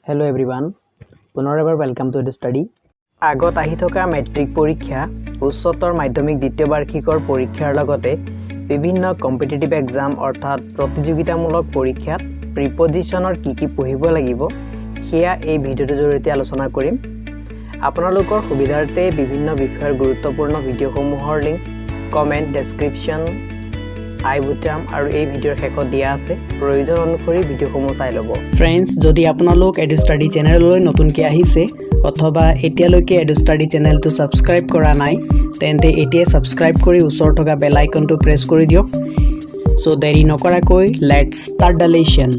Hello everyone, পুনৰ এবাৰ welcome to the study. আগত আহি থকা মেট্ৰিক পৰীক্ষা, উচ্চতৰ মাধ্যমিক দ্বিতীয় বাৰ্ষিকৰ পৰীক্ষাৰ লগতে বিভিন্ন কম্পিটিটিভ এক্সাম অৰ্থাৎ প্ৰতিযোগিতামূলক পৰীক্ষাত প্ৰিপজিশনৰ কি পঢ়িব লাগিব সেয়া এই ভিডিঅ'টোৰ জৰিয়তে আলোচনা কৰিম। আপোনালোকৰ সুবিধাৰ্থে বিভিন্ন বিষয়ৰ গুৰুত্বপূৰ্ণ ভিডিঅ'সমূহৰ লিংক কমেন্ট ডেসক্ৰিপচন আই বুটাম আৰু এই ভিডিঅ'ৰ শেষত দিয়া আছে প্ৰয়োজন অনুসৰি ভিডিঅ'সমূহ চাই ল'ব। ফ্ৰেণ্ডছ, যদি আপোনালোক এডু ষ্টাডি চেনেললৈ নতুনকৈ আহিছে অথবা এতিয়ালৈকে এডু ষ্টাডি চেনেলটো সাবস্ক্ৰাইব কৰা নাই তেন্তে এতিয়া সাবস্ক্ৰাইব কৰি ওচৰত থকা বেল আইকনটো প্ৰেছ কৰি দিয়ক। সো দেৰি নকৰাকৈ লেটস ষ্টাৰ্ট দ্য লেসন।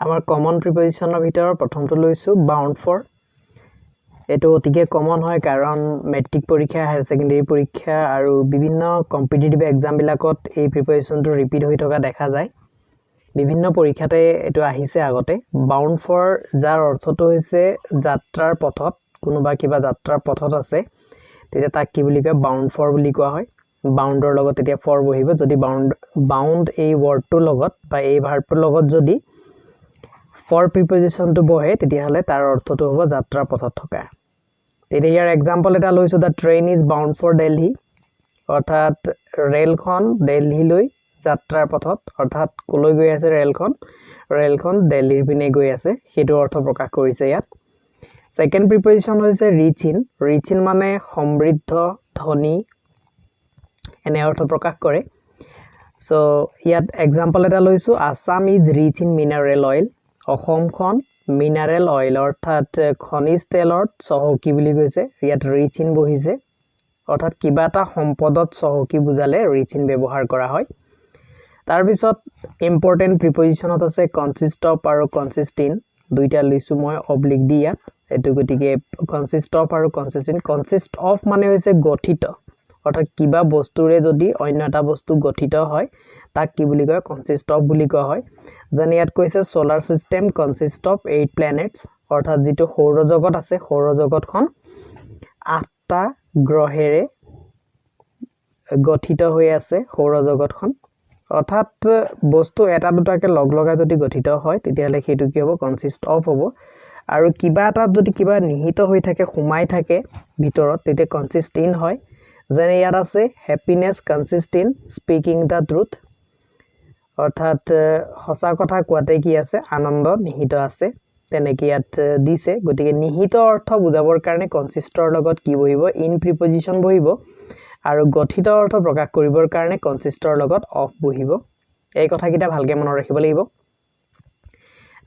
আমাৰ কমন প্ৰিপজিশনৰ ভিতৰত প্ৰথমটো লৈছো বাউন্ড ফৰ। এটো অতিকে কমন হয় কাৰণ মেট্ৰিক পৰীক্ষা হায়াৰ সেকেন্ডাৰী পৰীক্ষা আৰু বিভিন্ন কম্পিটিটিভ এক্সাম বিলাকত এই প্ৰিপজিশনটো ৰিপিট হৈ থকা দেখা যায়। বিভিন্ন পৰীক্ষাতে এটো আহিছে আগতে। বাউন্ড ফৰ যাৰ অৰ্থটো হৈছে যাত্ৰাৰ পথত, কোনোবা কিবা যাত্ৰাৰ পথত আছে তেতিয়া তাক কি বুলি কয় বাউন্ড ফৰ বুলি কোৱা হয়। বাউন্ডৰ লগত তেতিয়া ফৰ বহিব। যদি বাউন্ড এই ওয়াৰ্ডটোৰ লগত বা এই ভাৰ্বটোৰ লগত যদি ফৰ প্ৰিপজিশনটো বহে তেতিয়াহলে তাৰ অৰ্থটো হ'ব যাত্ৰাৰ পথত থকা। তেতিয়া ইয়াৰ এক্সাম্পল এটা লৈছো, the train is bound for Delhi, অৰ্থাৎ ৰেলখন দিল্লীলৈ যাত্ৰাৰ পথত, অৰ্থাৎ কলৈ গৈ আছে ৰেলখন দিল্লীৰ পিনে গৈ আছে, সেইটো অৰ্থ প্ৰকাশ কৰিছে ইয়াত। সেকেন্ড প্ৰিপজিশন হৈছে ৰিচ ইন মানে সমৃদ্ধ, ধনী এনে অৰ্থ প্ৰকাশ কৰে। সো ইয়াত এক্সাম্পল এটা লৈছো, Assam is rich in mineral oil, অসমখন মিনাৰেল অইল অৰ্থাৎ খনিজ তেলত চহকী বুলি কৈছে। ইয়াত ৰিচ ইন বহিছে, অৰ্থাৎ কিবা এটা সম্পদত চহকী বুজালে ৰিচ ইন ব্যৱহাৰ কৰা হয়। তাৰ পিছত ইম্পৰ্টেন্ট প্ৰিপজিশনত আছে কনসিষ্ট অফ আৰু কনসিষ্ট ইন, দুইটা লৈছো মই অবলিক দি ইয়াত। এটো গতিকে কনসিষ্ট অফ আৰু কনসিষ্ট ইন। কনসিষ্ট অফ মানে হৈছে গঠিত, অৰ্থাৎ কিবা বস্তুৰে যদি অন্য এটা বস্তু গঠিত হয় তাক কি বুলি কয় কনসিষ্ট অফ বুলি কোৱা হয়। যেনে ইয়াত কৈছে সোলাৰ সিস্টেম কনসিষ্ট অফ 8 প্লেনেটস, অৰ্থাৎ যেটো সৌৰজগত আছে সৌৰজগতখন 8টা গ্ৰহেৰে গঠিত হৈ আছে সৌৰজগতখন। অৰ্থাৎ বস্তু এটা দুটাকে লগাই যদি গঠিত হয় তেতিয়াহলে সেইটো কি হ'ব কনসিষ্ট অফ হ'ব। আৰু কিবা এটা যদি কিবা নিহিত হৈ থাকে সোমাই থাকে ভিতৰত তেতিয়া কনসিষ্ট ইন হয়। যেনে ইয়াত আছে happiness consist in speaking the truth, অৰ্থাৎ সঁচা কথা কোৱাতে কি আছে আনন্দ নিহিত আছে, তেনেকে ইয়াত দিছে। গতিকে নিহিত অৰ্থ বুজাবৰ কাৰণে কনসিষ্টৰ লগত কি বহিব ইন প্ৰিপজিশন বহিব, আৰু গঠিত অৰ্থ প্ৰকাশ কৰিবৰ কাৰণে কনসিষ্টৰ লগত অফ বহিব। এই কথাকিটা ভালকে মনত ৰাখিব লাগিব।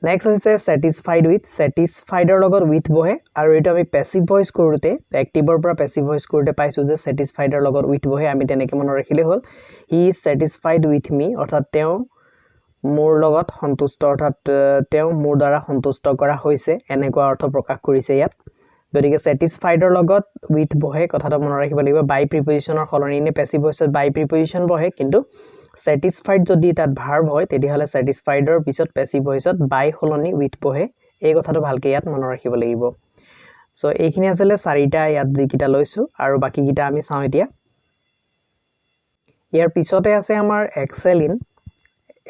নেক্সট হৈছে স্যাটিসফাইড উইথ। স্যাটিসফাইডৰ লগত উইথ বহে, আৰু এটা আমি প্যাসিভ ভয়েস কৰোতে এক্টিভৰ পৰা প্যাসিভ ভয়েস কৰোতে পাইছো যে স্যাটিসফাইডৰ লগত উইথ বহে। আমি তেনেকে মনত ৰাখিলে হ'ল হি ইজ স্যাটিসফাইড উইথ মি, অৰ্থাৎ তেওঁ মোৰ লগত সন্তুষ্ট, অৰ্থাৎ তেওঁ মোৰ দ্বাৰা সন্তুষ্ট কৰা হৈছে, এনেকুৱা অৰ্থ প্ৰকাশ কৰিছে ইয়াত। গতিকে স্যাটিসফাইডৰ লগত উইথ বহে, কথাটো মনত ৰাখিব লাগিব। বাই প্ৰিপজিশনৰ সলনি নে প্যাসিভ ভয়েসত বাই প্ৰিপজিশন বহে, কিন্তু স্যাটিসফাইড যদি তাত ভাৰ্ব হয় তেতিয়াহলে স্যাটিসফাইডৰ পিছত প্যাসিভ ভয়েসত বাই সলনি উইথ বহে। এই কথাটো ভালকে ইয়াত মনত ৰাখিব লাগিব। সো এইখিনি আছিল চাৰিটা ইয়াত যিকিটা লৈছো, আৰু বাকিকিটা আমি চাওঁ এতিয়া। ইয়াৰ পিছতে আছে আমাৰ এক্সেল ইন।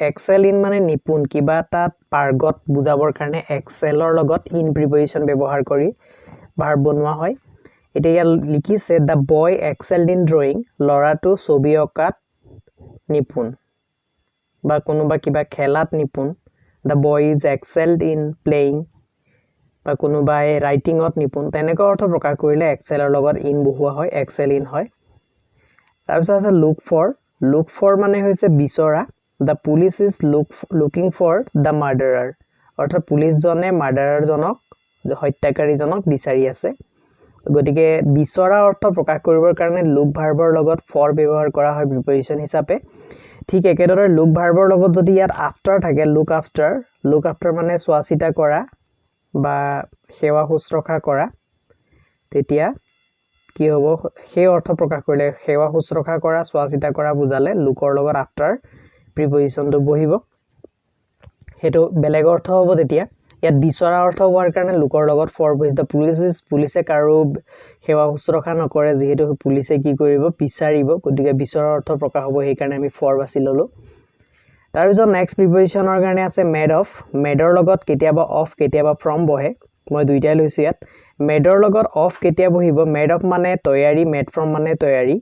এক্সেল ইন মানে নিপুণ, কিবা তাত পাৰ্গত বুজাবৰ কাৰণে এক্সেলৰ লগত ইন প্ৰিপজিশন ব্যৱহাৰ কৰি ভাৰ্ব বনোৱা হয়। এতিয়া ইয়াত লিখিছে দা বয় এক্সেলড ইন ড্ৰয়িং, ল'ৰাটো ছবি অঁকাত নিপুণ, বা কোনোবা কিবা খেলাত নিপুণ। দা বয় ইজ এক্সেলড ইন প্লেইং, বা কোনোবাই ৰাইটিঙত নিপুণ, তেনেকুৱা অৰ্থ প্ৰকাশ কৰিলে এক্সেলৰ লগত ইন বহোৱা হয়, এক্সেল ইন হয়। তাৰপিছত আছে লুক ফৰ। লুক ফৰ মানে হৈছে বিচৰা। The police is looking for the murderer, অৰ্থাৎ পুলিচজনে মাৰ্ডাৰাৰজনক, হত্যাকাৰীজনক বিচাৰি আছে। গতিকে বিচৰা অৰ্থ প্ৰকাশ কৰিবৰ কাৰণে লুক ভাৰ্বৰ লগত ফৰ ব্যৱহাৰ কৰা হয় প্ৰিপজিশন হিচাপে। ঠিক একেদৰে লুক ভাৰ্বৰ লগত যদি ইয়াত আফটাৰ থাকে, লুক আফটাৰ মানে চোৱা চিতা কৰা বা সেৱা শুশ্ৰূষা কৰা, তেতিয়া কি হ'ব সেই অৰ্থ প্ৰকাশ কৰিলে সেৱা শুশ্ৰূষা কৰা চোৱা চিতা কৰা বুজালে লুকৰ লগত আফটাৰ প্ৰিপজিশনটো বহিব, সেইটো বেলেগ অৰ্থ হ'ব। তেতিয়া ইয়াত বিচৰা অৰ্থ হোৱাৰ কাৰণে লুকৰ লগত ফৰ বহিছে। পুলিচে কাৰো সেৱা শুশ্ৰূষা নকৰে, যিহেতু পুলিচে কি কৰিব বিচাৰিব, গতিকে বিচৰা অৰ্থ প্ৰকাশ হ'ব, সেইকাৰণে আমি ফৰ বাছি ললো। তাৰপিছত নেক্সট প্ৰিপজিশ্যনৰ কাৰণে আছে মেড অফ মেডৰ লগত কেতিয়াবা অফ কেতিয়াবা ফ্ৰম বহে মই দুইটাই লৈছো ইয়াত মেডৰ লগত অফ কেতিয়া বহিব মেড অফ মানে তৈয়াৰী মেড ফ্ৰম মানে তৈয়াৰী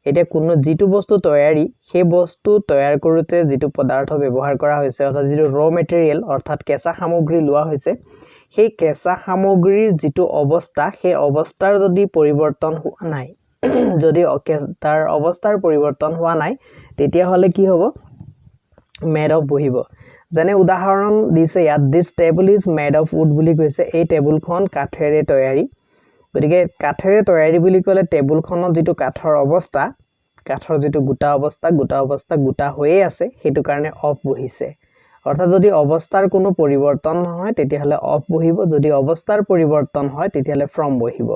এটা কোনো যেটো বস্তু তৈয়াৰী সেই বস্তু তৈয়াৰ কৰোতে যেটো পদাৰ্থ ব্যৱহাৰ কৰা হৈছে অৰ্থাৎ যেটো ৰ মেটেৰিয়েল অৰ্থাৎ কেঁচা সামগ্ৰী লোৱা হৈছে সেই কেঁচা সামগ্ৰীৰ যেটো অৱস্থা সেই অৱস্থাৰ যদি পৰিৱৰ্তন হোৱা নাই যদি তাৰ অৱস্থাৰ পৰিৱৰ্তন হোৱা নাই তেতিয়া হলে কি হ'ব মেড অফ বহিব যেনে উদাহৰণ দিছে ইয়াত this table is made of wood বুলি কৈছে এই টেবুলখন কাঠেৰে তৈয়াৰী গতিকে কাঠেৰে তৈয়াৰী বুলি ক'লে টেবুলখনৰ যেটো কাঠৰ অৱস্থা কাঠৰ যেটো গোটা অৱস্থা গোটা হৈয়ে আছে হেতু কাৰণে অফ বহিছে অৰ্থাৎ যদি অৱস্থাৰ কোনো পৰিৱৰ্তন নহয় তেতিয়া হলে অফ বহিব যদি অৱস্থাৰ পৰিৱৰ্তন হয় তেতিয়া হলে ফ্ৰম বহিব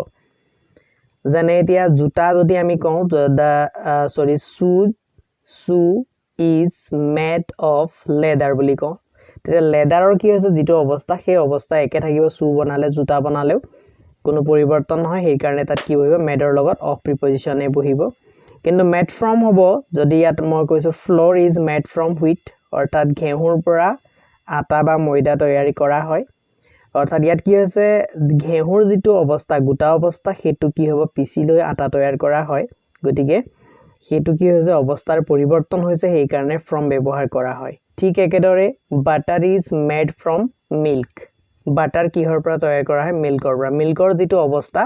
যেনে এতিয়া জোতা যদি আমি কওঁ শু is made of leather বুলি কওঁ তেতিয়া লেদাৰৰ কি হৈছে যেটো অৱস্থা সেই অৱস্থা একে থাকিব শু বনালে জোতা বনালেও কোনো পৰিৱৰ্তন নহয় সেই কাৰণে তাত কি বহিব মেডৰ লগত অফ প্ৰিপজিশনে বহিব কিন্তু মেড ফ্ৰম হ'ব যদি ইয়াত মই কৈছো floor is made from wheat অৰ্থাৎ ঘেঁহুৰ পৰা আটা বা ময়দা তৈয়াৰী কৰা হয় অৰ্থাৎ ইয়াত কি হৈছে ঘেঁহুৰ যেটো অৱস্থা গোটা অৱস্থা হেতু কি হ'ব পিছি লৈ আটা তৈয়াৰ কৰা হয় গতিকে হেতু কি হৈছে অৱস্থাৰ পৰিৱৰ্তন হৈছে সেই কাৰণে ফ্ৰম ব্যৱহাৰ কৰা হয় ঠিক একেদৰে butter is made from milk butter কিহৰ পৰা তৈয়াৰ কৰা হয় মিল্কৰ পৰা মিল্কৰ যেটো অৱস্থা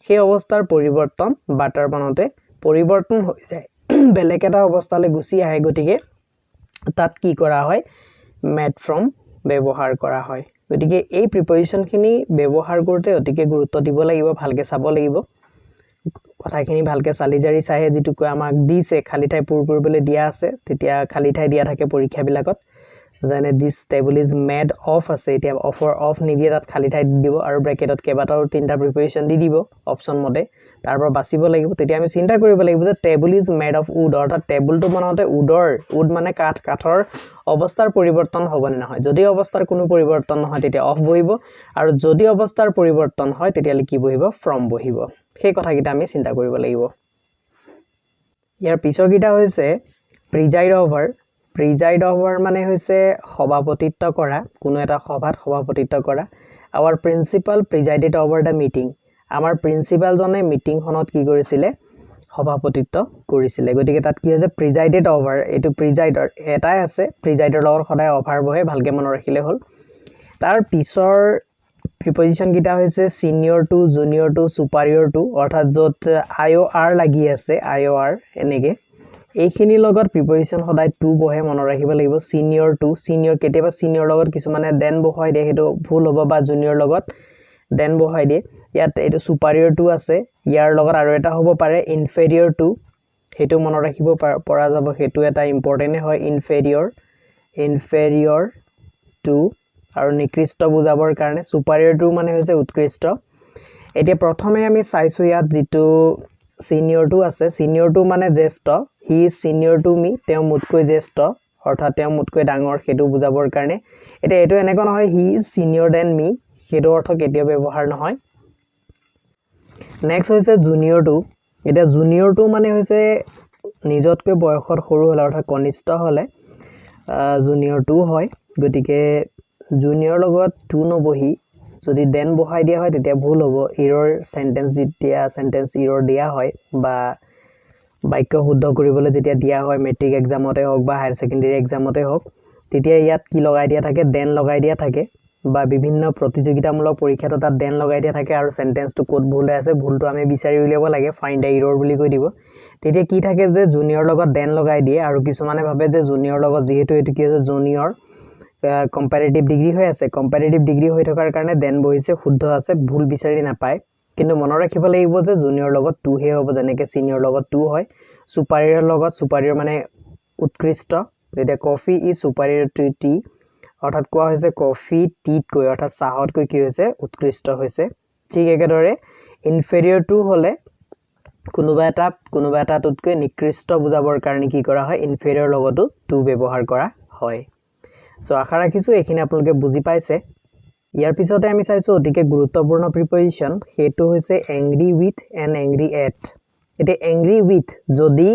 সেই অৱস্থাৰ পৰিৱৰ্তন বাটাৰ বনাওতে পৰিৱৰ্তন হৈ যায় বেলেগ এটা অৱস্থালৈ গুছি আহে গতিকে তাত কি কৰা হয় মেড ফ্ৰম ব্যৱহাৰ কৰা হয় গতিকে এই প্ৰিপজিশনখিনি ব্যৱহাৰ কৰোতে অতিকে গুৰুত্ব দিব লাগিব ভালকে চাব লাগিব কথাখিনি ভালকে চালি জাৰি চাইহে যেটো কয় আমাক দিছে খালি ঠাই পূৰ কৰিবলৈ দিয়া আছে তেতিয়া খালি ঠাই দিয়া থাকে পৰীক্ষা বিলাকত যেনে this table is made of আছে এতিয়া অফৰ অফ নিদিয়ে তাত খালি ঠাই দিব আৰু ব্ৰেকেটত কেবাটাও তিনটা প্ৰিপজিশন দি দিব অপচন মতে তাৰপৰা বাছিব লাগিব তেতিয়া আমি চিন্তা কৰিব লাগিব যে table is made of wood অৰ্থাৎ টেবুলটো বনাওতে উড মানে কাঠৰ অৱস্থাৰ পৰিৱৰ্তন হ'ব নে নহয় যদি অৱস্থাৰ কোনো পৰিৱৰ্তন নহয় তেতিয়া অফ বহিব আৰু যদি অৱস্থাৰ পৰিৱৰ্তন হয় তেতিয়া কি বহিব ফ্ৰম বহিব সেই কথাকিটা আমি চিন্তা কৰিব লাগিব ইয়াৰ পিছৰ কিটা হৈছে প্ৰিজাইড ওভাৰ মানে হৈছে সভাপতিত্ব কৰা কোনো এটা সভাত সভাপতিত্ব কৰা our principal presided over the meeting আমাৰ প্ৰিন্সিপাল জনে মিটিংখনত কি কৰিছিলে সভাপতিত্ব কৰিছিলে গতিকে তাত কি হৈছে প্ৰিজাইডেড ওভাৰ এটো প্ৰিজাইডৰ এটাই আছে প্ৰিজাইডৰ লগত সদায় ওভাৰ বহে ভালকে মনত ৰাখিলে হ'ল তাৰ পিছৰ প্ৰিপজিশন কিটা হৈছে senior to junior to superior to অৰ্থাৎ যত আইঅআৰ লাগি আছে আইঅআৰ এনেকে এইখিনি লগত প্ৰিপজিশন সদায় টু বহে মনত ৰাখিব লাগিব সিনিয়ৰ টু সিনিয়ৰ কেতিয়াবা সিনিয়ৰ লগত কিছুমানে দেন বহাই দিয়ে হেতু ভুল হ'ব বা জুনিয়ৰ লগত দেন বহাই দিয়ে ইয়াত এটো সুপাৰিয়ৰ টু আছে ইয়াৰ লগত আৰু এটা হ'ব পাৰে ইনফেৰিয়ৰ টু হেতু মনত ৰাখিব পৰা যাব হেতু এটা ইম্পৰ্টেন্ট হয় ইনফেৰিয়ৰ টু আৰু নিকৃষ্ট বুজাবৰ কাৰণে সুপাৰিয়ৰ টু মানে হৈছে উৎকৃষ্ট এতিয়া প্ৰথমে আমি চাইছো ইয়াত যেটো সিনিয়ৰ টু আছে সিনিয়ৰ টু মানে জ্যেষ্ঠ he is senior to me তেওঁ মুতকৈ জ্যেষ্ঠ অৰ্থাৎ তেওঁ মুতকৈ ডাঙৰ হেতু বুজাবৰ কাৰণে এতিয়া এটো এনেকুৱা নহয় he is senior than me হেতু অৰ্থ কেতিয়া ব্যৱহাৰ নহয় নেক্সট হৈছে জুনিয়ৰ টু এটা জুনিয়ৰ টু মানে হৈছে নিজতকৈ বয়সত সৰু হলে অৰ্থাৎ কনিষ্ঠ হলে জুনিয়ৰ টু হয় গতিকে জুনিয়ৰ লগত টু নবহি যদি দেন বহাই দিয়া হয় তেতিয়া ভুল হ'ব এৰৰ সেন্টেন্স যেতিয়া সেন্টেন্স এৰৰ দিয়া হয় বা বাক্য শুদ্ধ কৰিবলৈ যেতিয়া দিয়া হয় মেট্ৰিক এক্সামতে হওক বা হায়াৰ সেকেন্ডাৰী এক্সামতে হওক তেতিয়া ইয়াত কি লগাই দিয়া থাকে দেন লগাই দিয়া থাকে বা বিভিন্ন প্ৰতিযোগিতামূলক পৰীক্ষাত তাত দেন লগাই দিয়া থাকে আৰু সেন্টেন্সটো কোড ভুল আছে ভুলটো আমি বিচাৰি উলিয়াব লাগে ফাইন্ড দা এৰৰ বুলি কৈ দিব তেতিয়া কি থাকে যে জুনিয়ৰ লগত দেন লগাই দিয়ে আৰু কিছুমানে ভাবে যে জুনিয়ৰ লগত যেহেতু এটো কি আছে জুনিয়ৰ কম্পাৰেটিভ ডিগ্ৰী হৈ আছে কম্পাৰেটিভ ডিগ্ৰী হৈ থকাৰ কাৰণে দেন বহিছে শুদ্ধ আছে ভুল বিচাৰি নাপায় কিন্তু মনত ৰাখিব লাগিব যে জুনিয়ৰ লগত টু হে হ'ব যেনেকৈ সিনিয়ৰ লগত টু হয় সুপাৰিয়ৰ লগত সুপাৰিয়ৰ মানে উৎকৃষ্ট যেতিয়া কফি ইজ সুপাৰিয়ৰ টু টি অৰ্থাৎ কোৱা হৈছে কফি টিতকৈ অৰ্থাৎ চাহতকৈ কি হৈছে উৎকৃষ্ট হৈছে ঠিক একেদৰে ইনফেৰিয়ৰ টু হলে কোনোবা এটাতকৈ নিকৃষ্ট বুজাবৰ কাৰণে কি কৰা হয় ইনফেৰিয়ৰ লগতো টু ব্যৱহাৰ কৰা হয় সো আশা ৰাখিছো এইখিনি আপোনালোকে বুজি পাইছে ইয়াৰ পিছতে আমি চাইছো অতিকে গুৰুত্বপূৰ্ণ প্ৰিপজিশন হেতু হৈছে angry with and angry at এতে এংগ্ৰি উইথ যদি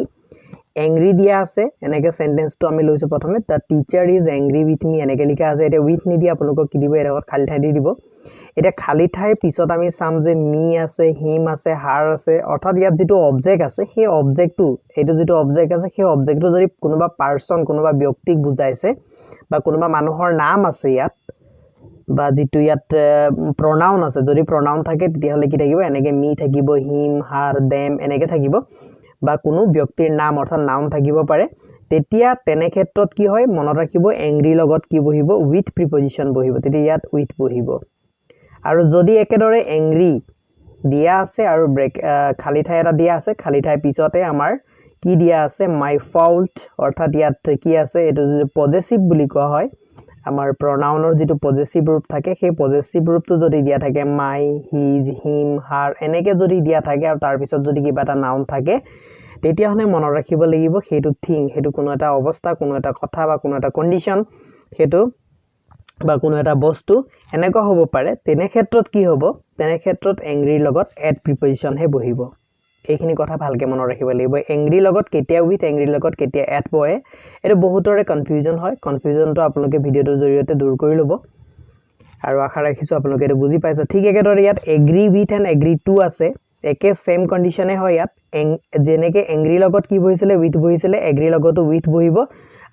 এংগ্ৰি দিয়া আছে এনেকে সেন্টেন্সটো আমি লৈছো প্ৰথমে দা টিচাৰ ইজ এংগ্ৰি উইথ মি এনেকে লিখা আছে এটা উইথ নি দি আপোনালোকক কি দিব এডালত খালি ঠাই দি দিব এটা খালি ঠাইৰ পিছত আমি চাম যে মি আছে হিম আছে হাৰ আছে অৰ্থাৎ ইয়াত যেটো অবজেক্ট আছে সেই অবজেক্টটো এটো যেটো অবজেক্ট আছে সেই অবজেক্টটো যদি কোনোবা পাৰসন কোনোবা ব্যক্তিক বুজাইছে বা কোনোবা মানুহৰ নাম আছে ইয়াত বা যেটো ইয়াত pronoun আছে যদি pronoun থাকে তেতিয়া হলে কি থাকিব এনেকে মি থাকিব হিম হার দেম এনেকে থাকিব বা কোনো ব্যক্তিৰ নাম অৰ্থাৎ নাউন থাকিব পাৰে তেতিয়া তেনে ক্ষেত্ৰত কি হয় মনত ৰাখিব এংগ্ৰি লগত কি বহিব উইথ প্ৰিপজিশন বহিব তেতিয়া ইয়াত উইথ বহিব আৰু যদি একেদৰে এংগ্ৰি দিয়া আছে আৰু ব্ৰেক খালি ঠাই এটা দিয়া আছে খালি ঠাই পিছতে আমাৰ কি দিয়া আছে মাই ফল্ট অৰ্থাৎ ইয়াত কি আছে এটো যে পজেসিভ বুলি কোৱা হয় আমাৰ pronounৰ যেটো পজেসিভ ৰূপ থাকে সেই পজেসিভ ৰূপটো যদি দিয়া থাকে মাই হিজ হিম হাৰ এনেকে যদি দিয়া থাকে আৰু তাৰ পিছত যদি কিবা এটা নাউন থাকে তেতিয়া হলে মনত ৰাখিব লাগিব হেতু থিং হেতু কোনো এটা অৱস্থা কোনো এটা কথা বা কোনো এটা কন্ডিশন হেতু বা কোনো এটা বস্তু এনেকুৱা হ'ব পাৰে তেনে ক্ষেত্ৰত কি হ'ব তেনে ক্ষেত্ৰত এংগ্ৰিৰ লগত এড প্ৰিপজিশন হে বহিব এইখিনি কথা ভালকে মনত ৰাখিব লাগিব এংগ্ৰি লগত কেতিয়া উইথ এংগ্ৰি লগত কেতিয়া এড বহে এটো বহুতৰে কনফিউজন হয় কনফিউজনটো আপোনালোকে ভিডিওটোৰ জৰিয়তে দূৰ কৰি লব আৰু আশা ৰাখিছো আপোনালোকে এটো বুজি পাইছে ঠিক একেদৰে ইয়াত agree with and agree to আছে একে সেম কন্ডিশনে হয় ইয়াত যেনেকে এংগ্ৰি লগত কি বহিছিলে উইথ বহিছিলে এগ্ৰি লগতো উইথ বহিব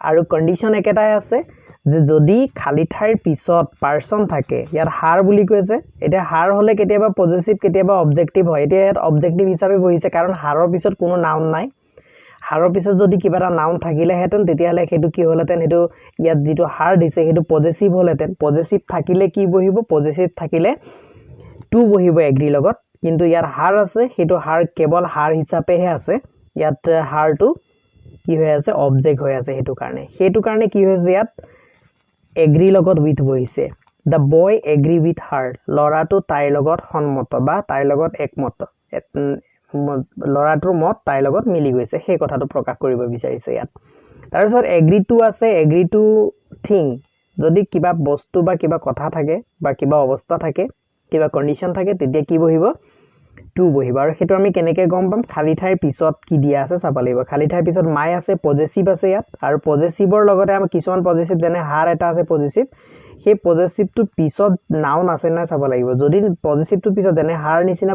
আৰু কন্ডিশন একেটাই আছে যে যদি খালি ঠাইৰ পিছত পাৰসন থাকে ইয়াত হার বুলি কৈছে এটা হার হলে কেতিয়াবা পজেসিভ কেতিয়াবা অবজেক্টিভ হয় এটা ইয়াত অবজেক্টিভ হিচাপে বহিছে কাৰণ হাৰৰ পিছত কোনো নাউন নাই হাৰৰ পিছত যদি কিবা এটা নাউন থাকিলে হেতেন তেতিয়া হলে হেতু কি হলতেন হেতু ইয়াত যেটো হার দিছে হেতু পজেসিভ হলতেন পজেসিভ থাকিলে কি বহিব পজেসিভ থাকিলে টু বহিব এগ্ৰি লগত কিন্তু ইয়াত হাৰ আছে হেতু হাৰ কেৱল হাৰ হিচাপেহে আছে ইয়াত হাৰটো কি হৈ আছে অবজেক্ট হৈ আছে হেতু কাৰণে কি হৈছে ইয়াত এগ্ৰি লগত উইথ বহিছে দা বয় এগ্ৰি উইথ হাৰ লৰাটো তাইৰ লগত সন্মত বা তাইৰ লগত একমত লৰাটোৰ মত তাইৰ লগত মিলি গৈছে সেই কথাটো প্ৰকাশ কৰিব বিচাৰিছে ইয়াত তাৰ পিছত এগ্ৰি টু আছে এগ্ৰি টু থিং যদি কিবা বস্তু বা কিবা কথা থাকে বা কিবা অৱস্থা থাকে কিবা কন্ডিশন থাকে তেতিয়া কি বহিব টু বহিব আৰু হেতু আমি কেনেকৈ গম পাম খালি ঠাইৰ পিছত কি দিয়া আছে চাব লাগিব খালি ঠাইৰ পিছত মাই আছে পজেসিভ আছে ইয়াত আৰু পজেসিভৰ লগতে আমি কিছুমান পজেসিভ যেনে হার এটা আছে পজেসিভ সেই পজেসিভটো পিছত নাউন আছে না চাব লাগিব যদি পজেসিভটো পিছত যেনে হার নিচিনা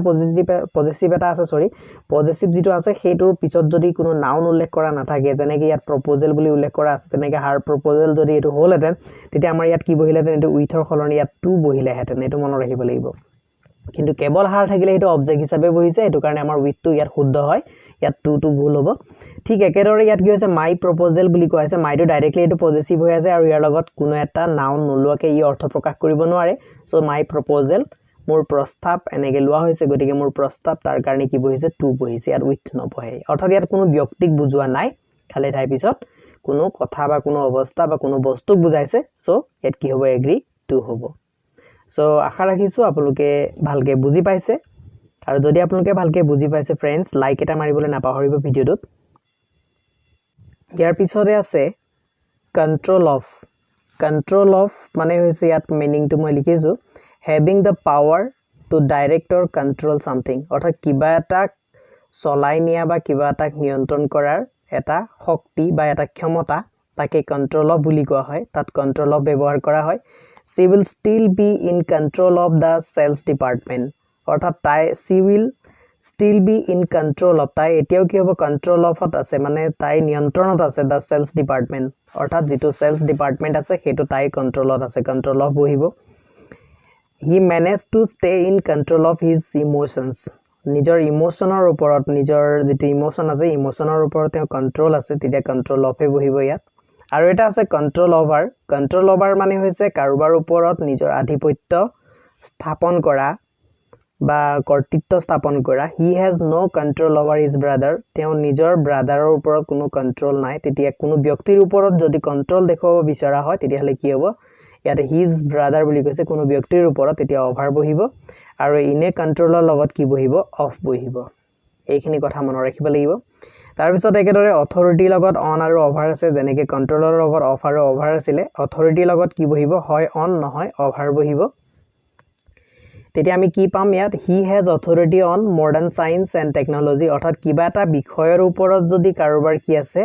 পজেসিভ এটা আছে সৰি পজেসিভ যেটো আছে হেতু পিছত যদি কোনো নাউন উল্লেখ কৰা নাথাকে যেনে কি ইয়াত প্ৰপোজাল বুলি উল্লেখ কৰা আছে তেনেকে হাৰ প্ৰপোজাল যদি এটো হলহেতেন তেতিয়া আমাৰ ইয়াত কি বহিলেতেন এটো উইথৰ খলনি ইয়াত টু বহিলেহেতেন এটো মনত ৰাখিব লাগিব কিন্তু কেৱল হাৰ থাকিলে এটো অবজেক্ট হিচাপে বহিছে এটো কাৰণে আমাৰ উইথ টু ইয়াত শুদ্ধ হয় ইয়াত টু টু ভুল হ'ব ঠিক একেদৰে ইয়াত কি হৈছে মাই প্ৰপোজাল বুলি কোৱা আছে মাইটো ডাইৰেক্টলি এটো পজেসিভ হৈ আছে আৰু ইয়াৰ লগত কোনো এটা নাউন নলুৱাকে ই অৰ্থ প্ৰকাশ কৰিব নোৱাৰে সো মাই প্ৰপোজাল মোৰ প্ৰস্তাৱ এনেকে লোৱা হৈছে গতিকে মোৰ প্ৰস্তাৱ তাৰ কাৰণে কি বহিছে টু বহিছে ইয়াত উইথ নবহে অৰ্থাৎ ইয়াত কোনো ব্যক্তিক বুজোৱা নাই খালি ঠাই পিছত কোনো কথা বা কোনো অৱস্থা বা কোনো বস্তুক বুজাইছে সো ইয়াত কি হ'ব এগ্ৰি টু হ'ব সো আশা ৰাখিছো আপোনালোকে ভালকে বুজি পাইছে আৰু যদি আপোনালোকে ভালকে বুজি পাইছে ফ্ৰেন্ডছ লাইক এটা মাৰিবলৈ নাপাহৰিব ভিডিওটোত ইয়াৰ পিছতে আছে কন্ট্ৰোল অফ মানে হৈছে ইয়াত মিনিংটো মই লিখিছো having the power to direct or control something অৰ্থাৎ কিবা এটা চলাই নিয়া বা কিবা এটা নিয়ন্ত্ৰণ কৰাৰ এটা শক্তি বা এটা ক্ষমতা তাকে কন্ট্ৰোল অফ বুলি কোৱা হয় তাত কন্ট্ৰোল অফ ব্যৱহাৰ কৰা হয় she will still be in control of the sales department অৰ্থাৎ she will still be in control of তাই এতিয়াও কি হ'ব control of আছে মানে তাই নিয়ন্ত্ৰণত আছে the sales department অৰ্থাৎ যেটো sales department আছে হেতু তাই কন্ট্ৰোলত আছে control of বহিব he managed to stay in control of his emotions নিজৰ ইমোশনৰ ওপৰত নিজৰ যেটো ইমোশন আছে ইমোশনৰ ওপৰত তেওঁ কন্ট্ৰোল আছে তেতিয়া কন্ট্ৰোল অফে বহিব ইয়াত আৰু এটা আছে কন্ট্ৰোল ওভাৰ মানে হৈছে কাৰোবাৰ ওপৰত নিজৰ আধিপত্য স্থাপন কৰা বা কৰ্তৃত্ব স্থাপন কৰা he has no control over his brother তেওঁ নিজৰ ব্ৰাদাৰৰ ওপৰত কোনো কন্ট্ৰোল নাই তেতিয়া কোনো ব্যক্তিৰ ওপৰত যদি কন্ট্ৰোল দেখুৱাব বিচৰা হয় তেতিয়া হলে কি হ'ব ইয়াত his brother বুলি কৈছে কোনো ব্যক্তিৰ ওপৰত তেতিয়া ওভাৰ বহিব আৰু ইনে কন্ট্ৰোলৰ লগত কি বহিব অফ বহিব এইখিনি কথা মনত ৰাখিব লাগিব তাৰ পিছত একেদৰে অথৰিটি লগত অন আৰু ওভাৰ আছে যেনেকে কন্ট্ৰোলৰ লগত অফ আৰু ওভাৰ আছিল অথৰিটি লগত কি বহিব হয় অন নহয় ওভাৰ বহিব তেতিয়া আমি কি পাম ইয়াত he has authority on modern science and technology অৰ্থাৎ কিবা এটা বিষয়ৰ ওপৰত যদি কাৰোবাৰ কি আছে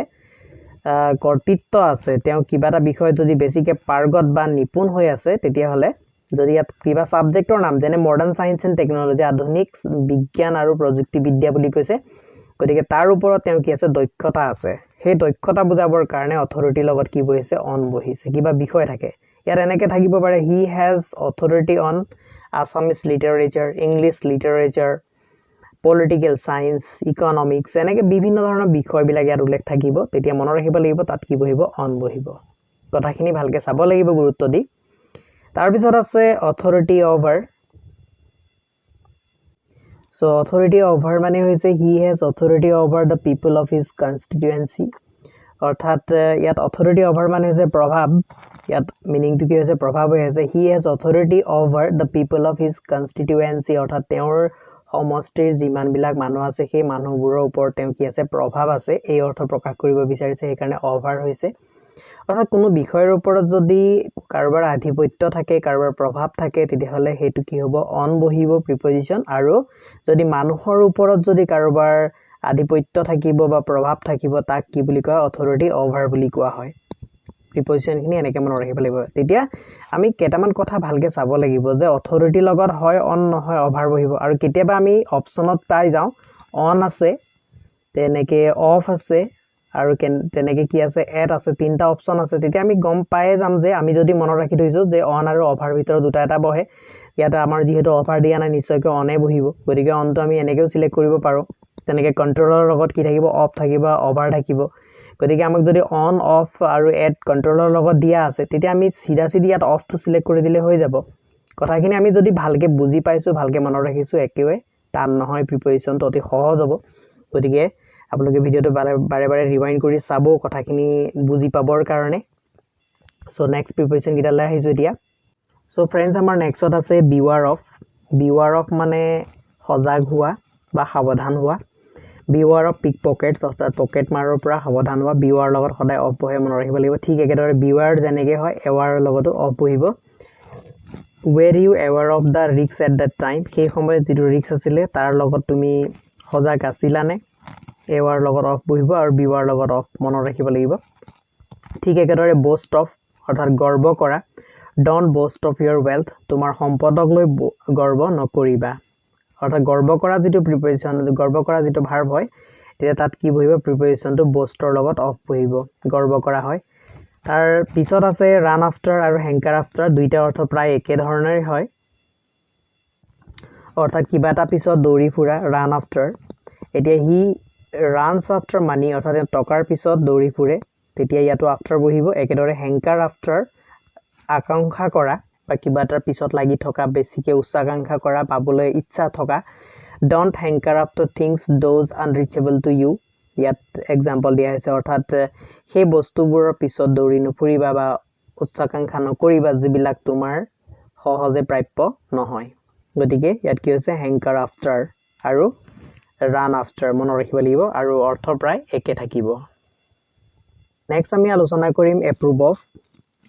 কৰ্তৃত্ব আছে তেওঁ কিবা এটা বিষয়ত যদি বেছিকৈ পাৰ্গত বা নিপুণ হৈ আছে তেতিয়াহ'লে যদি ইয়াত কিবা সাবজেক্টৰ নাম যেনে মডাৰ্ণ সায়েন্স এণ্ড টেকনলজি আধুনিক বিজ্ঞান আৰু প্ৰযুক্তিবিদ্যা বুলি কৈছে গতিকে তাৰ ওপৰত তেওঁ কি আছে দক্ষতা আছে সেই দক্ষতা বুজাবৰ কাৰণে অথৰিটিৰ লগত কি বহিছে অন বহিছে কিবা বিষয় থাকে ইয়াত এনেকৈ থাকিব পাৰে he has authority on Assamese literature English literature political science economics এনেকৈ বিভিন্ন ধৰণৰ বিষয়বিলাক ইয়াত উল্লেখ থাকিব তেতিয়া মনত ৰাখিব লাগিব তাত কি বহিব অন বহিব কথাখিনি ভালকৈ চাব লাগিব গুৰুত্ব দি তাৰপিছত আছে authority over So authority over মানে হৈছে he has authority over the people of his constituency অৰ্থাৎ ইয়াত authority over মানে হৈছে প্ৰভাৱ ইয়াত মিনিংটো কি হৈছে প্ৰভাৱ হৈ আছে he has authority over the people of his constituency অৰ্থাৎ তেওঁৰ সমষ্টিৰ যিমানবিলাক মানুহ আছে সেই মানুহবোৰৰ ওপৰত তেওঁ কি আছে প্ৰভাৱ আছে এই অৰ্থ প্ৰকাশ কৰিব বিচাৰিছে সেইকাৰণে over হৈছে অৰ্থাৎ কোনো বিষয়ৰ ওপৰত যদি কাৰোবাৰ আধিপত্য থাকে কাৰোবাৰ প্ৰভাৱ থাকে তেতিয়াহ'লে সেইটো কি হ'ব অন বহিব প্ৰিপজিশন আৰু যদি মানুহৰ ওপৰত যদি কাৰোবাৰ আধিপত্য থাকিব বা প্ৰভাৱ থাকিব তাক কি বুলি কয় অথৰিটি অভাৰ বুলি কোৱা হয় প্ৰিপজিশনখিনি এনেকৈ মনত ৰাখিব লাগিব তেতিয়া আমি কেইটামান কথা ভালকৈ চাব লাগিব যে অথৰিটিৰ লগত হয় অন নহয় অভাৰ বহিব আৰু কেতিয়াবা আমি অপচনত পাই যাওঁ অন আছে তেনেকৈ অফ আছে আৰু তেনেকৈ কি আছে এট আছে তিনিটা অপচন আছে তেতিয়া আমি গম পায়ে যাম যে আমি যদি মনত ৰাখি থৈছোঁ যে অন আৰু অভাৰ ভিতৰত দুটা এটা বহে ইয়াতে আমাৰ যিহেতু অফাৰ দিয়া নাই নিশ্চয়কৈ অনে বহিব গতিকে অনটো আমি এনেকৈও চিলেক্ট কৰিব পাৰোঁ তেনেকৈ কণ্ট্ৰলৰ লগত কি থাকিব অফ থাকিব অভাৰ থাকিব গতিকে আমাক যদি অন অফ আৰু এড কণ্ট্ৰলৰ লগত দিয়া আছে তেতিয়া আমি চিধা ইয়াত অফটো চিলেক্ট কৰি দিলে হৈ যাব কথাখিনি আমি যদি ভালকৈ বুজি পাইছোঁ ভালকৈ মনত ৰাখিছোঁ একেবাৰে টান নহয় প্ৰিপজিশ্যনটো অতি সহজ হ'ব গতিকে আপোনালোকে ভিডিঅ'টো বাৰে বাৰে ৰিৱাইণ্ড কৰি চাব কথাখিনি বুজি পাবৰ কাৰণে সো নেক্সট প্ৰিপজিশ্যন কেইটালৈ আহিছোঁ এতিয়া সো ফ্ৰেণ্ডছ আমাৰ নেক্সটত আছে বিৱাৰ অফ মানে সজাগ হোৱা বা সাৱধান হোৱা বিৱাৰ অফ পিক পকেটছ অৰ্থাৎ পকেট মাৰৰ পৰা সাৱধান হোৱা বিৱাৰ লগত সদায় অফ বহে মনত ৰাখিব লাগিব ঠিক একেদৰে বিৱাৰ যেনেকৈ হয় এৱাৰ লগতো অফ বহিব were you aware of the risks at that time সেই সময়ত যিটো ৰিক্স আছিলে তাৰ লগত তুমি সজাগ আছিলানে এৱাৰ লগত অফ বহিব আৰু বিৱাৰ লগত অফ মনত ৰাখিব লাগিব ঠিক একেদৰে বষ্ট অফ অৰ্থাৎ গৰ্ব কৰা ডন্ট বষ্ট অফ ইয়ৰ ৱেল্থ তোমাৰ সম্পদক লৈ গৰ্ব নকৰিবা অৰ্থাৎ গৰ্ব কৰা যিটো প্ৰিপজিশ্যন গৰ্ব কৰা যিটো ভাৰ্ব হয় তেতিয়া তাত কি বহিব প্ৰিপজিশ্যনটো বষ্টৰ লগত অফ বহিব গৰ্ব কৰা হয় তাৰ পিছত আছে ৰান আফটাৰ আৰু হেংকাৰ আফটাৰ দুইটা অৰ্থ প্ৰায় একে ধৰণেৰে হয় অৰ্থাৎ কিবা এটা পিছত দৌৰি ফুৰা ৰান আফটাৰ এতিয়া হি ৰানছ আফটাৰ মানি অৰ্থাৎ টকাৰ পিছত দৌৰি ফুৰে তেতিয়া ইয়াতো আফটাৰ বহিব একেদৰে হেংকাৰ আফটাৰ আকাংক্ষা কৰা বা কিবা এটাৰ পিছত লাগি থকা বেছিকৈ উচ্চাকাংক্ষা কৰা পাবলৈ ইচ্ছা থকা don't hanker after things those unreachable to you ইয়াত এক্সাম্পল দিয়া হৈছে অৰ্থাৎ সেই বস্তুবোৰৰ পিছত দৌৰি নুফুৰিবা বা উচ্চাকাংক্ষা নকৰিবা যিবিলাক তোমাৰ সহজে প্ৰাপ্য নহয় গতিকে ইয়াত কি হৈছে হেংকাৰ আফটাৰ আৰু ৰান আফটাৰ মনত ৰাখিব লাগিব আৰু অৰ্থ প্ৰায় একে থাকিব নেক্সট আমি আলোচনা কৰিম approve of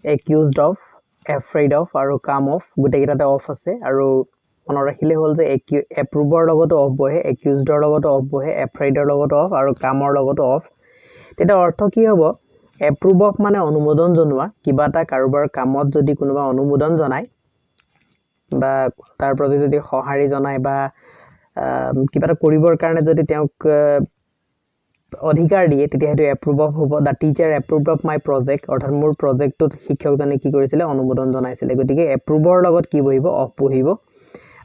accused of afraid of আৰু কাম অফ গোটেইকেইটাতে অফ আছে আৰু মনত ৰাখিলে হ'ল যে এপ্ৰুভৰ লগতো অফ বহে একিউজডৰ লগতো অফ বহে এফ্ৰেইডৰ লগতো অফ আৰু কামৰ লগতো অফ তেতিয়া অৰ্থ কি হ'ব এপ্ৰুভ অফ মানে অনুমোদন জনোৱা কিবা এটা কাৰোবাৰ কামত যদি কোনোবা অনুমোদন জনায় বা তাৰ প্ৰতি যদি সঁহাৰি জনায় বা কিবা এটা কৰিবৰ কাৰণে যদি তেওঁক অধিকাৰ দিয়ে তেতিয়া সেইটো এপ্ৰুভ অফ হ'ব the teacher approved of my project অৰ্থাৎ মোৰ প্ৰজেক্টটোত শিক্ষকজনে কি কৰিছিলে অনুমোদন জনাইছিলে গতিকে এপ্ৰুভৰ লগত কি বহিব অফ বহিব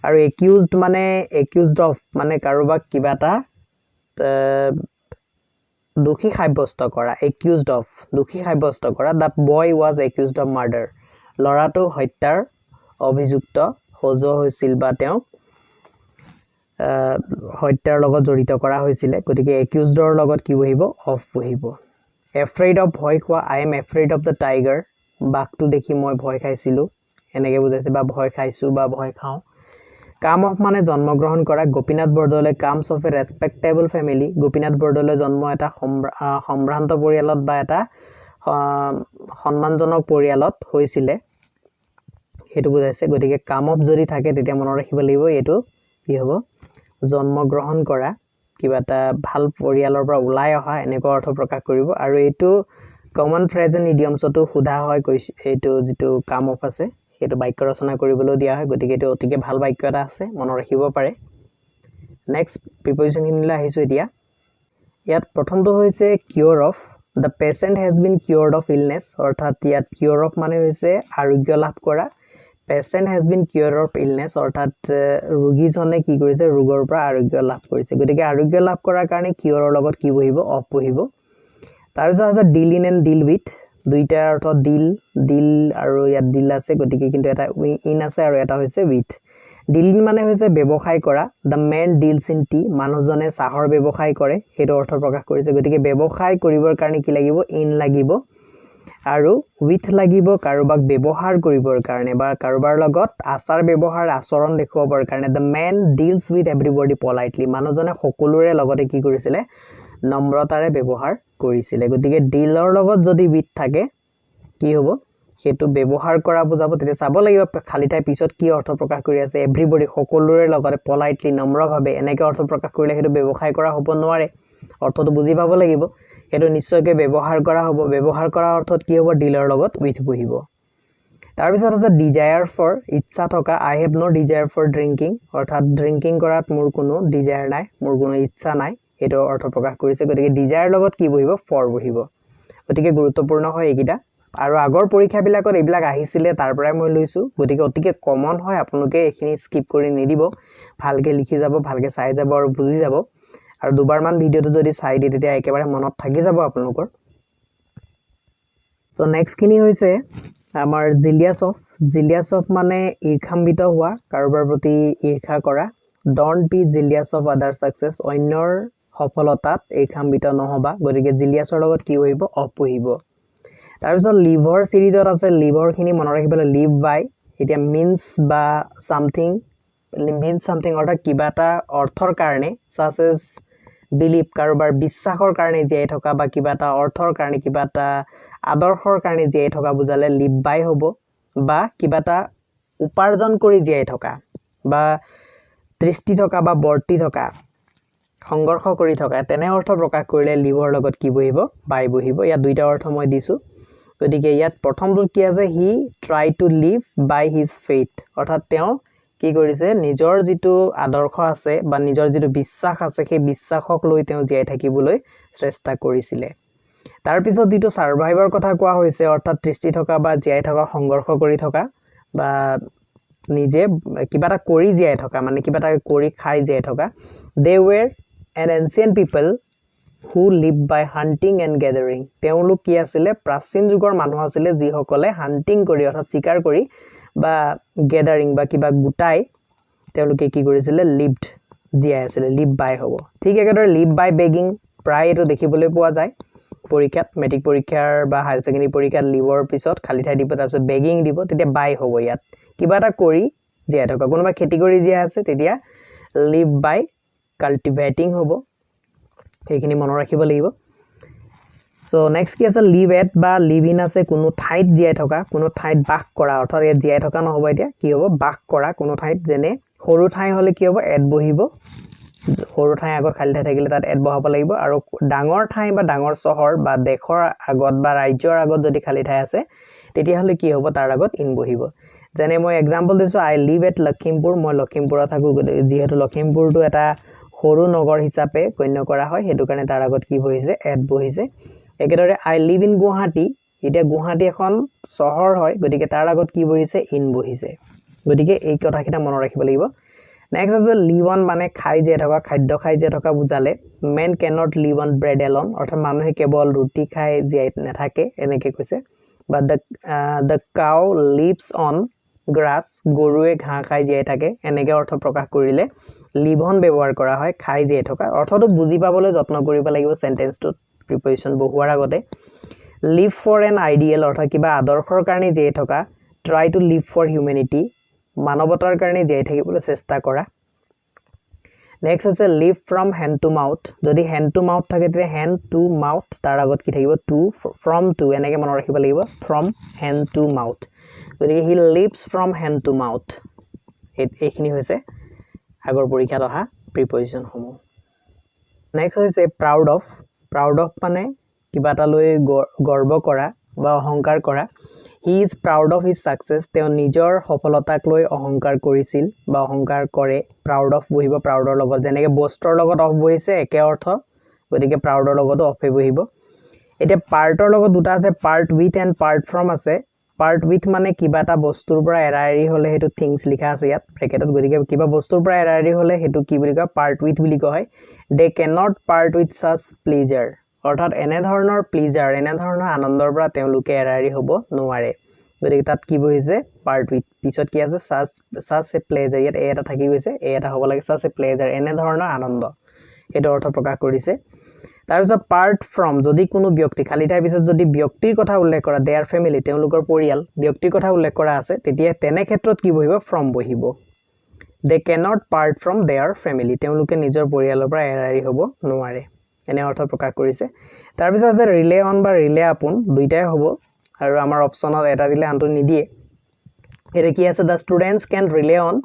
আৰু একিউজড মানে একিউজড অফ মানে কাৰোবাক কিবা এটা দোষী সাব্যস্ত কৰা একিউজড অফ দোষী সাব্যস্ত কৰা the boy was accused of murder ল'ৰাটো হত্যাৰ অভিযুক্ত সজোৱা হৈছিল বা তেওঁক হত্যাৰ লগত জড়িত কৰা হৈছিলে গতিকে একিউজডৰ লগত কি বহিব অফ বহিব এফ্ৰেইড অফ ভয় খোৱা I am afraid of the tiger বাঘটো দেখি মই ভয় খাইছিলোঁ এনেকৈ বুজাইছে বা ভয় খাইছোঁ বা ভয় খাওঁ কাম অফ মানে জন্মগ্ৰহণ কৰা Gopinath Bordoloi comes of a respectable family Gopinath Bordoloi জন্ম এটা সম্ভ্ৰান্ত পৰিয়ালত বা এটা সন্মানজনক পৰিয়ালত হৈছিলে হেতু বুজাইছে গতিকে কাম অফ যদি থাকে তেতিয়া মনত ৰাখিব লাগিব এটো কি হ'ব জন্মগ্ৰহণ কৰা কিবা এটা ভাল পৰিয়ালৰ পৰা ওলাই অহা এনেকুৱা অৰ্থ প্ৰকাশ কৰিব আৰু এটো কমন ফ্ৰেজ এণ্ড ইডিয়মছটো সোধা হয় কৈছে এটো যেটো কাম অফ আছে হেতু বাক্য ৰচনা কৰিবলৈ দিয়া হয় গতিকে এটো অতিকে ভাল বাক্য এটা আছে মনত ৰাখিব পাৰে নেক্সট প্ৰিপজিশন খিনিলৈ আহিছো এতিয়া ইয়াত প্ৰথমটো হৈছে কিউৰ of the patient has been cured of illness অৰ্থাৎ ইয়াত কিউৰ অফ মানে হৈছে আৰোগ্য লাভ কৰা patient has been cured of illness অৰ্থাৎ ৰোগীজনে কি কৰিছে ৰোগৰ পৰা আৰোগ্য লাভ কৰিছে গতিকে আৰোগ্য লাভ কৰাৰ কাৰণে কিউৰৰ লগত কি বহিব অফ বহিব তাৰ পিছত আছে ডিল ইন এণ্ড ডিল উইথ দুইটা অৰ্থ ডিল আৰু ইয়াত ডিল আছে গতিকে কিন্তু এটা ইন আছে আৰু এটা হৈছে উইথ ডিল ইন মানে হৈছে ব্যৱসায় কৰা the man deals in tea মানুহজনে চাহৰ ব্যৱসায় কৰে হেতু অৰ্থ প্ৰকাশ কৰিছে গতিকে ব্যৱসায় কৰিবৰ কাৰণে কি লাগিব ইন লাগিব আৰু উইথ লাগিব কাৰোবাক ব্যৱহাৰ কৰিবৰ কাৰণে বা কাৰোবাৰ লগত আচাৰ ব্যৱহাৰ আচৰণ দেখুৱাবৰ কাৰণে the man deals with everybody politely মানুহজনে সকলোৰে লগতে কি কৰিছিলে নম্ৰতাৰে ব্যৱহাৰ কৰিছিলে গতিকে ডিলৰ লগত যদি উইথ থাকে কি হ'ব হেতু ব্যৱহাৰ কৰা বুজাব তেতিয়া চাব লাগিব খালি ঠাই পিছত কি অৰ্থ প্ৰকাশ কৰি আছে এভৰিবডি সকলোৰে লগতে পলাইটলি নম্ৰভাৱে এনেকৈ অৰ্থ প্ৰকাশ কৰিলে হেতু ব্যৱসায় কৰা হ'ব নোৱাৰে অৰ্থটো বুজি পাব লাগিব হেতু নিশ্চয়কৈ ব্যৱহাৰ কৰা হ'ব ব্যৱহাৰ কৰা অৰ্থত কি হ'ব ডিলৰ লগত উইথ বহিব তাৰ পিছত আছে ডিজায়াৰ ফৰ ইচ্ছা থকা I have no desire for drinking অৰ্থাৎ ড্ৰিংকিং কৰাত মোৰ কোনো ডিজায়াৰ নাই মোৰ কোনো ইচ্ছা নাই হেতু অৰ্থ প্ৰকাশ কৰিছে গতিকে ডিজায়াৰ লগত কি বহিব ফৰ বহিব গতিকে গুৰুত্বপূৰ্ণ হয় এইকিটা আৰু আগৰ পৰীক্ষা বিলাকত এইবিলাক আহিছিলে তাৰ পৰাই মই লৈছো গতিকে অতিকে কমন হয় আপোনালোকে এখিনি স্কিপ কৰি নিদিব ভালকে লিখি যাব ভালকে চাই যাব আৰু বুজি যাব আৰু দুবাৰ মান ভিডিওটো যদি চাই দি তেতিয়া একেবাৰে মনত থাকি যাব আপোনালোকৰ তো নেক্সট খিনি হৈছে আমাৰ জিলিয়াছ অফ মানে ঈৰ্ষাম্বিত হোৱা কাৰোবাৰ প্ৰতি ঈৰ্ষা কৰা ডন্ট বি জিলিয়াছ অফ আদাৰ সাকসেস অন্যৰ সফলতাত ঈৰ্ষাম্বিত নহবা গতিকে জিলিয়াছৰ লগত কি বহিব অফ বহিব তাৰ পিছত লিভৰ সিৰিজত আছে লিভৰ খিনি মনত ৰাখিবলৈ লিভ বাই এতিয়া মিন্স বা সামথিং অৰ্থাৎ কিবা এটা অৰ্থৰ কাৰণে such as বিলিভ কাৰোবাৰ বিশ্বাসৰ কাৰণে জীয়াই থকা বা কিবা এটা অৰ্থৰ কাৰণে কিবা এটা আদৰ্শৰ কাৰণে জীয়াই থকা বুজালে লিভ বাই হ'ব বা কিবা এটা উপাৰ্জন কৰি জীয়াই থকা বা দৃষ্টি থকা বা বৰ্তি থকা সংঘৰ্ষ কৰি থকা তেনে অৰ্থ প্ৰকাশ কৰিলে লিভৰ লগত কি বহিব বাই বহিব ইয়াত দুইটা অৰ্থ মই দিছো গতিকে ইয়াত প্ৰথমটো কি আছে he try to live by his faith অৰ্থাৎ তেওঁ কি কৰিছে নিজৰ যেটো আদৰ্শ আছে বা নিজৰ যেটো বিশ্বাস আছে সেই বিশ্বাসক লৈ তেওঁ জীয়াই থাকিবলৈ চেষ্টা কৰিছিলে তাৰ পিছত যেটো সাৰ্ভাইভৰ কথা কোৱা হৈছে অৰ্থাৎ দৃষ্টি থকা বা জীয়াই থকা সংঘৰ্ষ কৰি থকা বা নিজে কিবা এটা কৰি জীয়াই থকা মানে কিবা এটা কৰি খাই জীয়াই থকা they were an ancient people who lived by hunting and gathering তেওঁলোক কি আছিল প্ৰাচীন যুগৰ মানুহ আছিল যি সকলে হান্টিং কৰি অৰ্থাৎ শিকাৰ কৰি বা গেদাৰিং বা কিবা গুটাই তেওঁলোকে কি কৰিছিল লিভড জীয়াই আছিল লিভ বাই হ'ব ঠিক একেদৰে লিভ বাই বেগিং প্ৰায় এটো দেখিবলৈ পোৱা যায় পৰীক্ষাত মেট্ৰিক পৰীক্ষাৰ বা হায়াৰ সেকেন্ডাৰী পৰীক্ষাত লিভৰ পিছত খালি ঠাই দিব তাৰ পিছত বেগিং দিব তেতিয়া বাই হ'ব ইয়াত কিবা এটা কৰি জীয়াই থকা কোনোবা খেতি কৰি জীয়াই আছে তেতিয়া লিভ বাই কাল্টিভেটিং হ'ব সেইখিনি মনত ৰাখিব লাগিব সো নেক্সট কি আছে লিভ এট বা লিভ ইন আছে কোনো ঠাইত জীয়াই থকা কোনো ঠাইত বাস কৰা অৰ্থাৎ ইয়াত জীয়াই থকা নহব এতিয়া কি হ'ব বাস কৰা কোনো ঠাইত যেনে সৰু ঠাই হলে কি হ'ব এট বহিব সৰু ঠাই আগত খালি ঠাই থাকিলে তাত এট বহাব লাগিব আৰু ডাঙৰ ঠাই বা ডাঙৰ চহৰ বা দেশৰ আগত বা ৰাজ্যৰ আগত যদি খালি ঠাই আছে তেতিয়া হলে কি হ'ব তাৰ আগত ইন বহিব যেনে মই এক্সাম্পল দিছো আই লিভ এট লখিমপুৰ মই লখিমপুৰত থাকো যেহেতু লখিমপুৰটো এটা সৰু নগৰ হিচাপে গণ্য কৰা হয় হেতু কাৰণে তাৰ আগত কি বহিছে এট বহিছে একেদৰে আই লিভ ইন গুৱাহাটী এতিয়া গুৱাহাটী এখন চহৰ হয় গতিকে তাৰ আগত কি বহিছে ইন বহিছে গতিকে এই কথাকিটা মনত ৰাখিব লাগিব নেক্সট আছে লিভ অন মানে খাই জীয়াই থকা খাদ্য খাই জীয়াই থকা বুজালে men cannot live on bread alone অৰ্থাৎ মানুহে কেৱল ৰুটি খাই জীয়াই নাথাকে এনেকৈ কৈছে but the cow lives on grass গৰুৱে ঘাঁহ খাই জীয়াই থাকে এনেকৈ অৰ্থ প্ৰকাশ কৰিলে লিভ অন ব্যৱহাৰ কৰা হয় খাই জীয়াই থকা অৰ্থটো বুজি পাবলৈ যত্ন কৰিব লাগিব সেন্টেন্সটো প্ৰিপজিশন বহুৱাৰ আগতে লিভ ফৰ এন আইডিয়েল অৰ্থাৎ কিবা আদৰ্শৰ কাৰণে জীয়াই থকা try to live for humanity মানৱতাৰ কাৰণে জীয়াই থাকিবলৈ চেষ্টা কৰা নেক্সট হৈছে live from hand to mouth যদি হেণ্ড টু মাউথ থাকে তেতিয়া হেণ্ড টু মাউথ তাৰ আগত কি থাকিব টু ফ্ৰম টু এনেকৈ মনত ৰাখিব লাগিব ফ্ৰম হেণ্ড টু মাউথ গতিকে he lives from hand to mouth এইখিনি হৈছে আগৰ পৰীক্ষাত অহা প্ৰিপজিশ্যনসমূহ নেক্সট হৈছে প্ৰাউড অফ মানে কিবা এটা লৈ গৰ্ব কৰা বা অহংকাৰ কৰা he is proud of his success তেওঁ নিজৰ সফলতাক লৈ অহংকাৰ কৰিছিল বা অহংকাৰ কৰে প্ৰাউড অফ বহিব প্ৰাউডৰ লগত যেনেকৈ বষ্টৰ লগত অফ বহিছে একে অৰ্থ গতিকে প্ৰাউডৰ লগতো অফে বহিব এতিয়া পাৰ্টৰ লগত দুটা আছে part with and part from আছে পাৰ্ট উইথ মানে কিবা এটা বস্তুৰ পৰা এৰা এৰি হ'লে সেইটো থিংছ লিখা আছে ইয়াত ব্ৰেকেটত গতিকে কিবা বস্তুৰ পৰা এৰা এৰি হ'লে সেইটো কি বুলি কয় পাৰ্ট উইথ বুলি কোৱা হয় they can not part with such pleasure অৰ্থাৎ এনেধৰণৰ প্লিজাৰ এনেধৰণৰ আনন্দৰ পৰা তেওঁলোকে এৰা এৰি হ'ব নোৱাৰে গতিকে তাত কি বহিছে পাৰ্ট উইথ পিছত কি আছে ছাচ এ প্লেজাৰ ইয়াত এটা থাকি গৈছে এটা হ'ব লাগে ছাচ এ প্লেজাৰ এনেধৰণৰ আনন্দ সেইটো অৰ্থ প্ৰকাশ কৰিছে তাৰপিছত পাৰ্ট ফ্ৰম যদি কোনো ব্যক্তি খালি ঠাইৰ পিছত যদি ব্যক্তিৰ কথা উল্লেখ কৰা দেয়াৰ ফেমিলি তেওঁলোকৰ পৰিয়াল ব্যক্তিৰ কথা উল্লেখ কৰা আছে তেতিয়া তেনে ক্ষেত্ৰত কি বহিব ফ্ৰম বহিব they can not part from their family তেওঁলোকে নিজৰ পৰিয়ালৰ পৰা এৰা এৰি হ'ব নোৱাৰে এনে অৰ্থ প্ৰকাশ কৰিছে তাৰপিছত আছে ৰিলে অন বা ৰিলে আপোন দুইটাই হ'ব আৰু আমাৰ অপশ্যনত এটা দিলে আনটো নিদিয়ে এটা কি আছে the students can rely on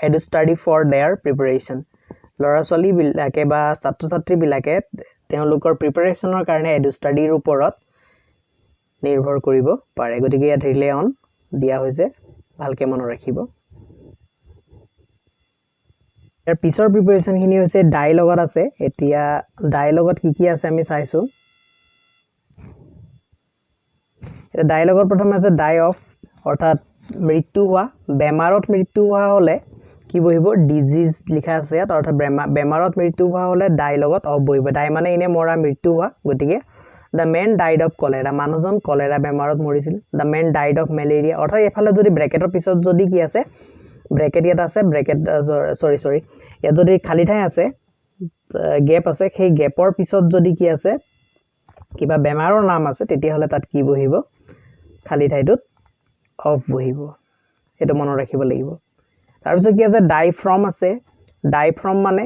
edu study for their preparation ল'ৰা ছোৱালীবিলাকে বা ছাত্ৰ ছাত্ৰীবিলাকে তেওঁলোকৰ প্ৰিপাৰেশ্যনৰ কাৰণে এডু ষ্টাডিৰ ওপৰত নিৰ্ভৰ কৰিব পাৰে গতিকে ইয়াত ৰিলে অন দিয়া হৈছে ভালকৈ মনত ৰাখিব ইয়াৰ পিছৰ প্ৰিপাৰেশ্যনখিনি হৈছে ডাই লগত আছে এতিয়া ডাই লগত কি আছে আমি চাইছোঁ এতিয়া ডাই লগত প্ৰথমে আছে ডাই অফ অৰ্থাৎ মৃত্যু হোৱা বেমাৰত মৃত্যু হোৱা হ'লে কি বহিব ডিজিজ লিখা আছে ইয়াত অৰ্থাৎ বেমাৰত মৃত্যু হোৱা হ'লে ডাই লগত অফ বহিব ডাই মানে এনে মৰা মৃত্যু হোৱা গতিকে the man died of cholera মানুহজন কলেৰা বেমাৰত মৰিছিল the man died of malaria অৰ্থাৎ এফালে যদি ব্ৰেকেটৰ পিছত যদি কি আছে ব্ৰেকেট ইয়াত আছে ব্ৰেকেট সৰি ইয়াত যদি খালী ঠাই আছে গেপ আছে সেই গেপৰ পিছত যদি কি আছে কিবা বেমাৰৰ নাম আছে তেতিয়াহ'লে তাত কি বহিব খালী ঠাইটোত অফ বহিব সেইটো মনত ৰাখিব লাগিব তাৰপিছত কি আছে ডাই ফ্ৰম আছে ডাই ফ্ৰম মানে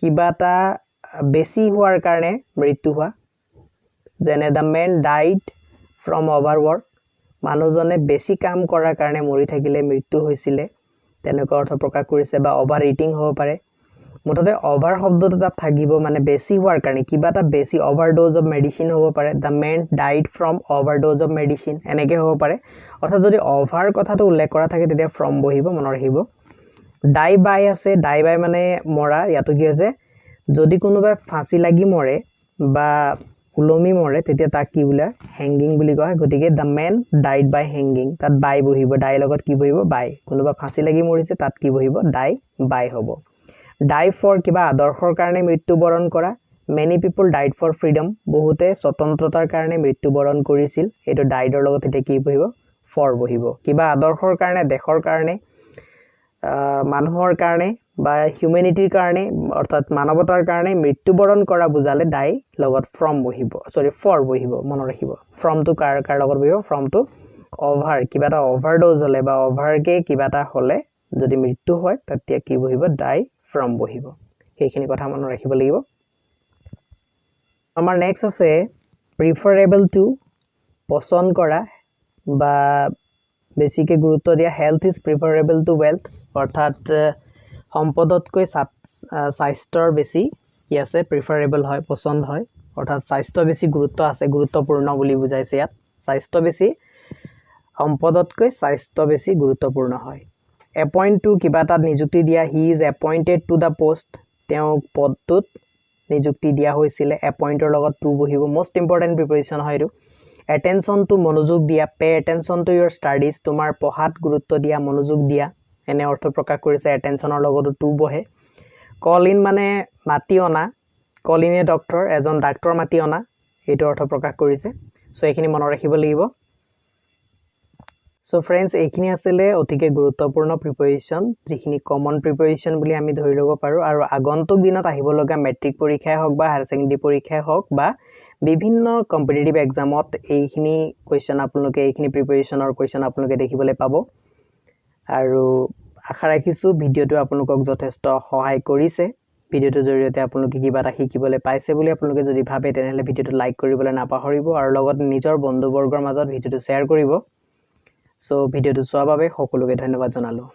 কিবা এটা বেছি হোৱাৰ কাৰণে মৃত্যু হোৱা যেনে দ্য মেন ডাইড ফ্ৰম অভাৰৱৰ্ক মানুহজনে বেছি কাম কৰাৰ কাৰণে মৰি থাকিলে মৃত্যু হৈছিলে তেনেকুৱা অৰ্থ প্ৰকাশ কৰিছে বা অভাৰ ইটিং হ'ব পাৰে মুঠতে অভাৰ শব্দটো তাত থাকিব মানে বেছি হোৱাৰ কাৰণে কিবা এটা বেছি অভাৰড'জ অফ মেডিচিন হ'ব পাৰে the man died from overdose of medicine এনেকৈ হ'ব পাৰে অৰ্থাৎ যদি অভাৰ কথাটো উল্লেখ কৰা থাকে তেতিয়া ফ্ৰম বহিব মনত ৰাখিব ডাই বাই আছে ডাই বাই মানে মৰা ইয়াতো কি আছে যদি কোনোবাই ফাঁচি লাগি মৰে বা ওলমি মৰে তেতিয়া তাক কি বোলে হেংগিং বুলি কয় গতিকে the man died by hanging তাত বাই বহিব ডাই লগত কি বহিব বাই কোনোবা ফাঁচি লাগি মৰিছে তাত কি বহিব ডাই বাই হ'ব ডাই ফৰ কিবা আদৰ্শৰ কাৰণে মৃত্যুবৰণ কৰা many people died for freedom বহুতে স্বতন্ত্ৰতাৰ কাৰণে মৃত্যুবৰণ কৰিছিল এইটো ডাইডৰ লগত এতিয়া কি বহিব ফৰ বহিব কিবা আদৰ্শৰ কাৰণে দেশৰ কাৰণে মানুহৰ কাৰণে বা হিউমেনিটিৰ কাৰণে অৰ্থাৎ মানৱতাৰ কাৰণে মৃত্যুবৰণ কৰা বুজালে ডাই লগত ফ্ৰম বহিব ফৰ বহিব মনত ৰাখিব ফ্ৰমটো কাৰ লগত বহিব ফ্ৰমটো অভাৰ কিবা এটা অভাৰড'জ হ'লে বা অভাৰকে কিবা এটা হ'লে যদি মৃত্যু হয় তেতিয়া কি বহিব ডাই ফ্ৰম বহিব সেইখিনি কথা মনত ৰাখিব লাগিব আমাৰ নেক্সট আছে প্ৰিফাৰেবল টু পছন্দ কৰা বা বেছিকৈ গুৰুত্ব দিয়া health is preferable to wealth অৰ্থাৎ সম্পদতকৈ স্বাস্থ্যৰ বেছি কি আছে প্ৰিফাৰেবল হয় পছন্দ হয় অৰ্থাৎ স্বাস্থ্য বেছি গুৰুত্ব আছে গুৰুত্বপূৰ্ণ বুলি বুজাইছে ইয়াত স্বাস্থ্য বেছি সম্পদতকৈ স্বাস্থ্য বেছি গুৰুত্বপূৰ্ণ হয় এপইণ্ট টু কিবা এটা নিযুক্তি দিয়া he is appointed to the post তেওঁক পদটোত নিযুক্তি দিয়া হৈছিলে এপইণ্টৰ লগত টু বহিব মষ্ট ইম্পৰ্টেণ্ট প্ৰিপজিশ্যন হয় এইটো এটেনশ্যন টু মনোযোগ দিয়া pay attention to your studies তোমাৰ পঢ়াত গুৰুত্ব দিয়া মনোযোগ দিয়া এনে অৰ্থ প্ৰকাশ কৰিছে এটেনশ্যনৰ লগতো টু বহে কল ইন মানে মাতি অনা কল ইন এ ডক্টৰ এজন ডাক্তৰ মাতি অনা এইটো অৰ্থ প্ৰকাশ কৰিছে চ' এইখিনি মনত ৰাখিব লাগিব চ' ফ্ৰেণ্ডছ এইখিনি আছিলে অতিকে গুৰুত্বপূৰ্ণ প্ৰিপজিশ্যন যিখিনি কমন প্ৰিপজিশ্যন বুলি আমি ধৰি ল'ব পাৰোঁ আৰু আগন্তুক দিনত আহিব লগা মেট্ৰিক পৰীক্ষাই হওক বা হায়াৰ ছেকেণ্ডেৰী পৰীক্ষাই হওক বা বিভিন্ন কম্পিটিটিভ এক্সামত এইখিনি কুৱেশ্যন আপোনালোকে এইখিনি প্ৰিপজিশ্যনৰ কুৱেশ্যন আপোনালোকে দেখিবলৈ পাব আৰু আশা ৰাখিছোঁ ভিডিঅ'টো আপোনালোকক যথেষ্ট সহায় কৰিছে ভিডিঅ'টোৰ জৰিয়তে আপোনালোকে কিবা এটা শিকিবলৈ পাইছে বুলি আপোনালোকে যদি ভাবে তেনেহ'লে ভিডিঅ'টো লাইক কৰিবলৈ নাপাহৰিব আৰু লগত নিজৰ বন্ধুবৰ্গৰ মাজত ভিডিঅ'টো শ্বেয়াৰ কৰিব চ' ভিডিঅ'টো চোৱাৰ বাবে সকলোকে ধন্যবাদ জনালোঁ।